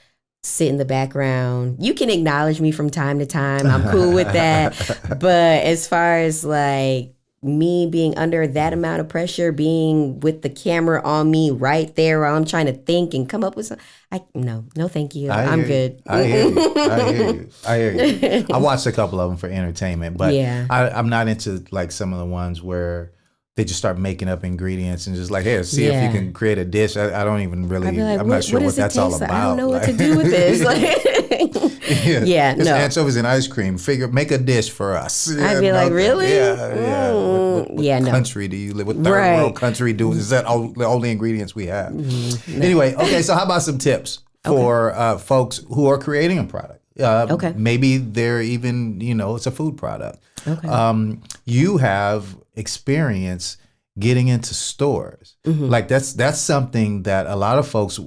sit in the background. You can acknowledge me from time to time. I'm cool with that. But as far as like me being under that amount of pressure, being with the camera on me right there while I'm trying to think and come up with something, no, thank you. I'm good. I hear you. I watched a couple of them for entertainment, but I'm not into like some of the ones where they just start making up ingredients and just like, hey, see if you can create a dish. I don't even really, like, I'm not sure what that's all about. I don't know what to do with this. It's anchovies and ice cream. Make a dish for us. I'd be like, really? What country do you live? What third world country is that the only ingredients we have? Anyway, okay, so how about some tips for folks who are creating a product? Maybe they're even, it's a food product. You have experience getting into stores. Like that's something that a lot of folks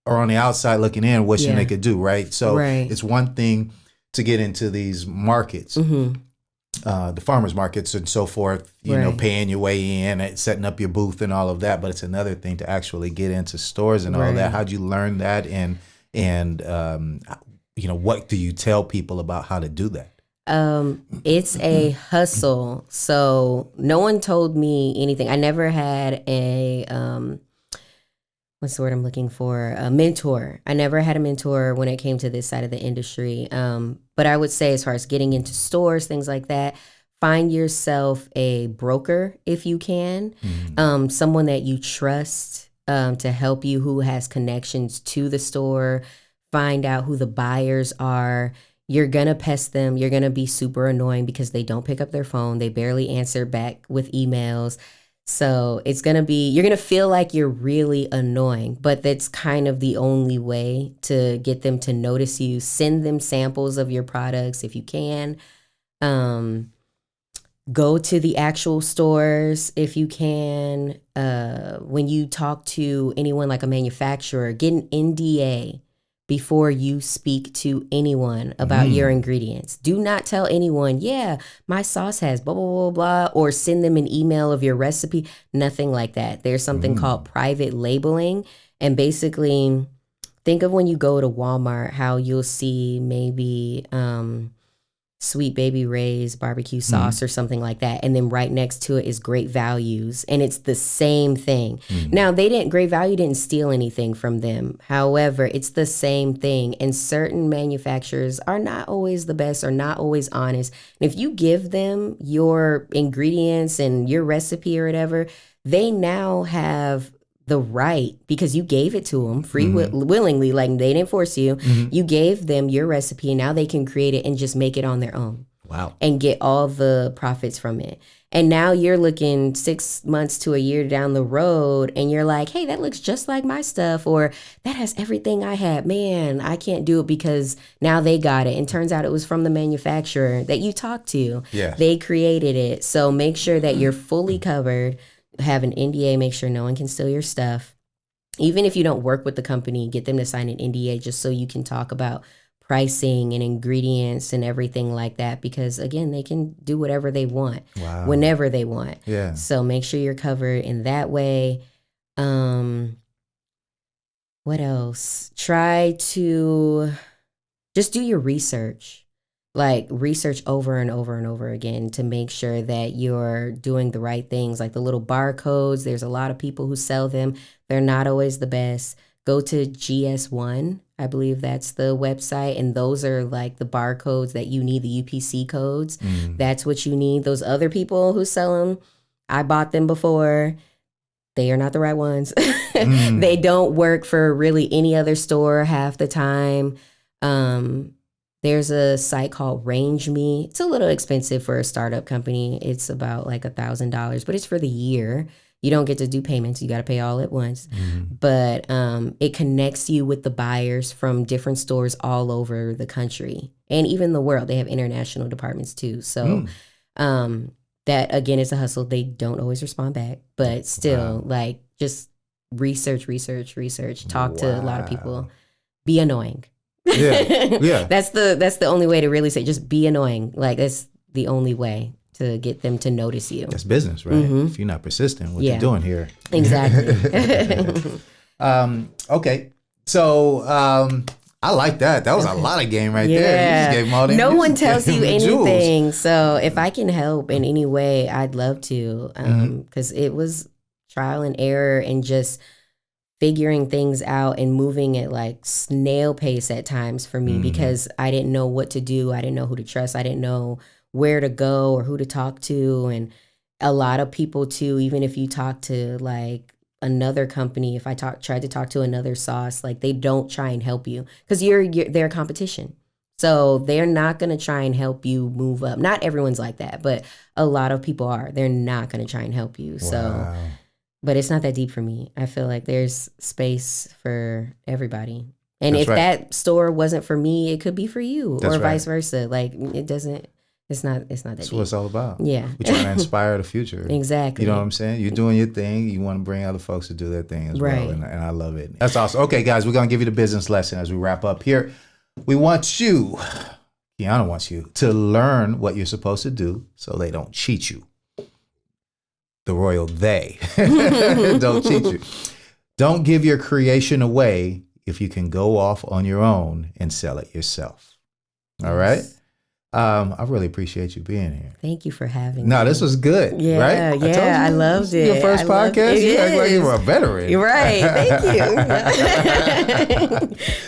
are on the outside looking in, wishing they could do, right? So it's one thing to get into these markets, the farmers markets and so forth, you know, paying your way in, setting up your booth and all of that. But it's another thing to actually get into stores and all that. How'd you learn that? And what do you tell people about how to do that? It's a hustle. So no one told me anything. I never had a, what's the word I'm looking for? A mentor. I never had a mentor when it came to this side of the industry. But I would say, as far as getting into stores, things like that, find yourself a broker if you can, someone that you trust to help you, who has connections to the store. Find out who the buyers are. You're going to pest them. You're going to be super annoying because they don't pick up their phone. They barely answer back with emails. So it's going to be, you're going to feel like you're really annoying, but that's kind of the only way to get them to notice you. Send them samples of your products if you can. Go to the actual stores if you can. When you talk to anyone like a manufacturer, get an NDA before you speak to anyone about your ingredients. Do not tell anyone, my sauce has blah, blah, blah, blah, or send them an email of your recipe. Nothing like that. There's something called private labeling. And basically, think of when you go to Walmart, how you'll see maybe Sweet Baby Ray's barbecue sauce or something like that. And then right next to it is Great Values. And it's the same thing. Now, Great Value didn't steal anything from them. However, it's the same thing. And certain manufacturers are not always the best or not always honest. And if you give them your ingredients and your recipe or whatever, they now have the right, because you gave it to them willingly, like they didn't force you. You gave them your recipe, and now they can create it and just make it on their own. Wow. And get all the profits from it. And now you're looking 6 months to a year down the road, and you're like, hey, that looks just like my stuff, or that has everything I had. Man, I can't do it because now they got it. And turns out it was from the manufacturer that you talked to. Yeah. They created it. So make sure that you're fully covered. Have an NDA, make sure no one can steal your stuff. Even if you don't work with the company, get them to sign an NDA just so you can talk about pricing and ingredients and everything like that. Because again, they can do whatever they want, whenever they want. Yeah. So make sure you're covered in that way. What else? Try to just do your research. Like research over and over and over again to make sure that you're doing the right things. Like the little barcodes, there's a lot of people who sell them. They're not always the best. Go to GS1, I believe that's the website. And those are like the barcodes that you need, the UPC codes. That's what you need. Those other people who sell them, I bought them before. They are not the right ones. They don't work for really any other store half the time. There's a site called Range Me. It's a little expensive for a startup company. It's about like $1,000, but it's for the year. You don't get to do payments. You got to pay all at once. But it connects you with the buyers from different stores all over the country and even the world. They have international departments too. So that, again, is a hustle. They don't always respond back, but still, like, just research. Talk to a lot of people. Be annoying. Yeah. That's the only way to really say, just be annoying. Like, that's the only way to get them to notice you. That's business, right? If you're not persistent, what you're doing here. Exactly. Okay. So I like that. That was a lot of game right there. You just gave all them, no one tells you anything. Jewels. So if I can help in any way, I'd love to. Because it was trial and error and just figuring things out and moving at like snail pace at times for me because I didn't know what to do. I didn't know who to trust. I didn't know where to go or who to talk to. And a lot of people too, even if you talk to like another company, if I tried to talk to another sauce, like they don't try and help you because they're competition. So they're not going to try and help you move up. Not everyone's like that, but a lot of people are. They're not going to try and help you. So, but it's not that deep for me. I feel like there's space for everybody. And if that store wasn't for me, it could be for you or vice versa. Like it's not that That's deep. what it's all about. Yeah. We're trying to inspire the future. Exactly. You know what I'm saying? You're doing your thing. You want to bring other folks to do their thing as well. And I love it. That's awesome. Okay, guys, we're going to give you the business lesson as we wrap up here. We want you, Kiana wants you, to learn what you're supposed to do so they don't cheat you. The royal they don't cheat you. Don't give your creation away if you can go off on your own and sell it yourself. All right? I really appreciate you being here. Thank you for having me. No, this was good. Yeah, right? I loved it. Your first podcast? You act like you were a veteran. You're right. Thank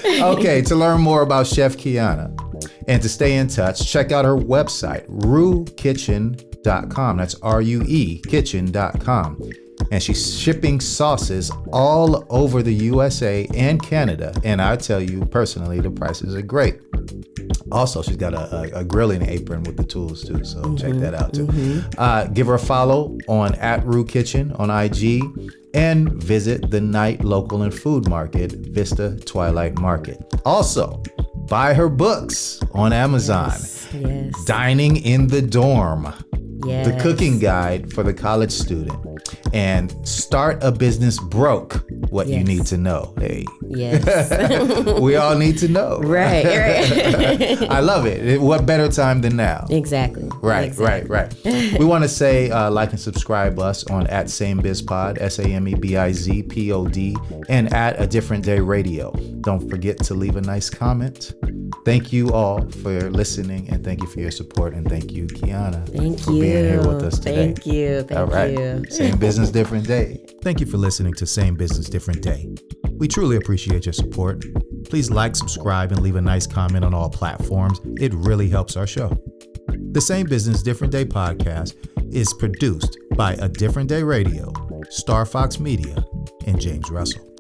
you. Okay, to learn more about Chef Kiana and to stay in touch, check out her website, ruekitchen.com. That's RUE kitchen.com. And she's shipping sauces all over the USA and Canada. And I tell you personally, the prices are great. Also, she's got a grilling apron with the tools too. So check that out too. Give her a follow on @RueKitchen on IG and visit the night local and food market, Vista Twilight Market. Also, buy her books on Amazon. Yes. Dining in the Dorm. Yes. The cooking guide for the college student, and Start a Business Broke, what you need to know. Hey. Yes. We all need to know. Right. I love it. What better time than now? Exactly. Right. We want to say like and subscribe us on @SameBizPod, SameBizPod, and @A Different Day Radio. Don't forget to leave a nice comment. Thank you all for listening, and thank you for your support, and thank you, Kiana, for you. being here with us today. Thank you. All right. Same business, different day. Thank you for listening to Same Business, Different Day. We truly appreciate your support. Please like, subscribe, and leave a nice comment on all platforms. It really helps our show. The Same Business, Different Day podcast is produced by A Different Day Radio, Star Fox Media, and James Russell.